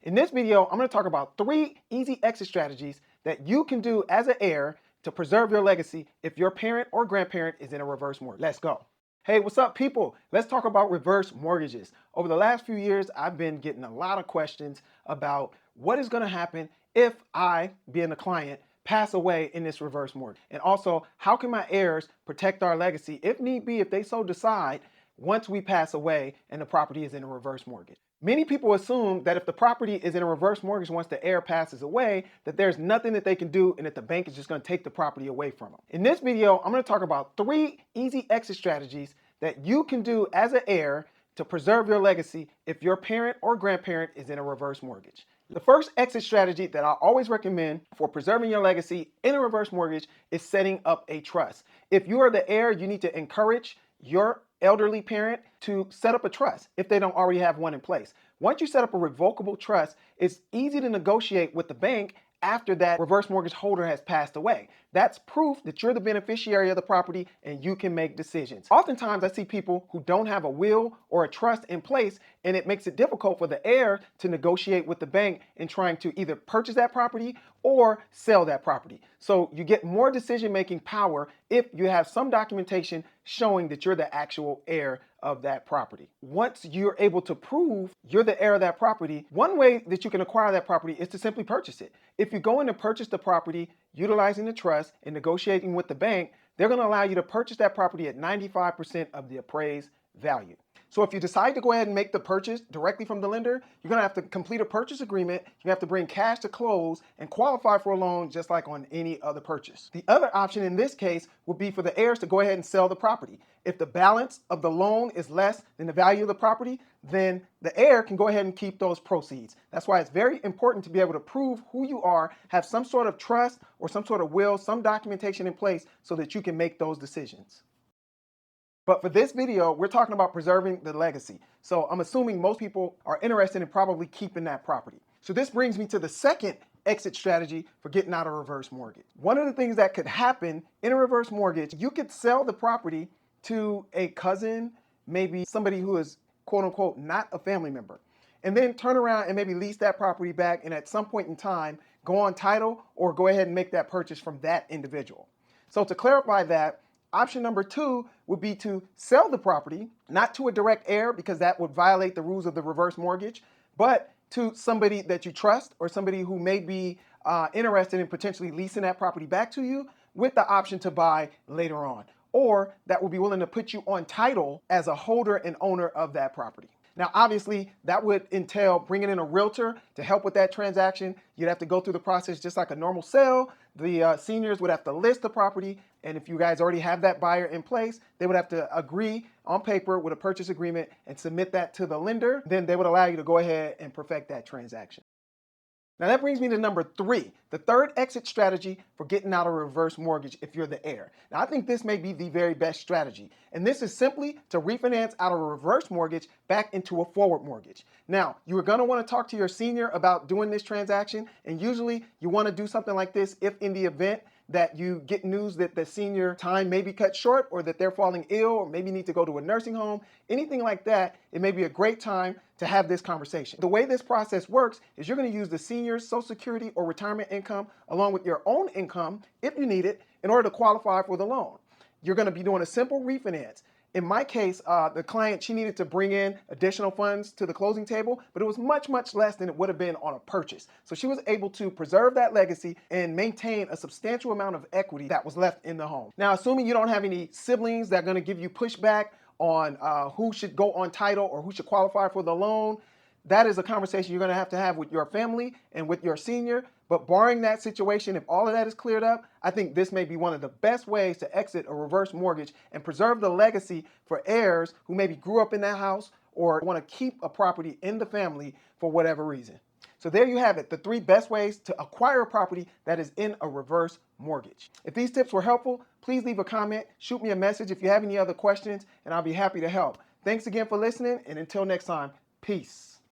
In this video, I'm going to talk about 3 easy exit strategies that you can do as an heir to preserve your legacy if your parent or grandparent is in a reverse mortgage. Let's go. Hey, what's up, people? Let's talk about reverse mortgages. Over the last few years, I've been getting a lot of questions about what is going to happen if I, being a client, pass away in this reverse mortgage. And also, how can my heirs protect our legacy if need be, if they so decide, once we pass away and the property is in a reverse mortgage. Many people assume that if the property is in a reverse mortgage once the heir passes away, that there's nothing that they can do and that the bank is just going to take the property away from them. In this video, I'm going to talk about 3 easy exit strategies that you can do as an heir to preserve your legacy if your parent or grandparent is in a reverse mortgage. The first exit strategy that I always recommend for preserving your legacy in a reverse mortgage is setting up a trust. If you are the heir, you need to encourage your elderly parent to set up a trust if they don't already have one in place. Once you set up a revocable trust, it's easy to negotiate with the bank after that reverse mortgage holder has passed away. That's proof that you're the beneficiary of the property and you can make decisions. Oftentimes I see people who don't have a will or a trust in place, and it makes it difficult for the heir to negotiate with the bank in trying to either purchase that property or sell that property. So you get more decision-making power if you have some documentation showing that you're the actual heir of that property. Once you're able to prove you're the heir of that property, one way that you can acquire that property is to simply purchase it. If you go in and purchase the property utilizing the trust and negotiating with the bank, they're going to allow you to purchase that property at 95% of the appraised value. So if you decide to go ahead and make the purchase directly from the lender, you're going to have to complete a purchase agreement. You have to bring cash to close and qualify for a loan just like on any other purchase. The other option in this case would be for the heirs to go ahead and sell the property. If the balance of the loan is less than the value of the property, then the heir can go ahead and keep those proceeds. That's why it's very important to be able to prove who you are, have some sort of trust or some sort of will, some documentation in place so that you can make those decisions. But for this video, we're talking about preserving the legacy. So I'm assuming most people are interested in probably keeping that property. So this brings me to the second exit strategy for getting out of a reverse mortgage. One of the things that could happen in a reverse mortgage, you could sell the property to a cousin, maybe somebody who is quote unquote not a family member, and then turn around and maybe lease that property back, and at some point in time go on title or go ahead and make that purchase from that individual. So to clarify that, option number 2 would be to sell the property, not to a direct heir because that would violate the rules of the reverse mortgage, but to somebody that you trust or somebody who may be interested in potentially leasing that property back to you with the option to buy later on, or that will be willing to put you on title as a holder and owner of that property. Now, obviously, that would entail bringing in a realtor to help with that transaction. You'd have to go through the process just like a normal sale. The seniors would have to list the property, and if you guys already have that buyer in place, they would have to agree on paper with a purchase agreement and submit that to the lender. Then they would allow you to go ahead and perfect that transaction. Now that brings me to number 3, the third exit strategy for getting out of a reverse mortgage if you're the heir. Now I think this may be the very best strategy, and this is simply to refinance out of a reverse mortgage back into a forward mortgage. Now you're going to want to talk to your senior about doing this transaction, and usually you want to do something like this if in the event that you get news that the senior time may be cut short or that they're falling ill or maybe need to go to a nursing home, anything like that, it may be a great time to have this conversation. The way this process works is you're going to use the senior's Social Security or retirement income along with your own income, if you need it, in order to qualify for the loan. You're going to be doing a simple refinance. In my case, the client, she needed to bring in additional funds to the closing table, but it was much, much less than it would have been on a purchase. So she was able to preserve that legacy and maintain a substantial amount of equity that was left in the home. Now, assuming you don't have any siblings that are going to give you pushback on who should go on title or who should qualify for the loan, that is a conversation you're going to have with your family and with your senior. But barring that situation, if all of that is cleared up, I think this may be one of the best ways to exit a reverse mortgage and preserve the legacy for heirs who maybe grew up in that house or want to keep a property in the family for whatever reason. So there you have it, the 3 best ways to acquire a property that is in a reverse mortgage. If these tips were helpful, please leave a comment, shoot me a message if you have any other questions, and I'll be happy to help. Thanks again for listening, and until next time, peace.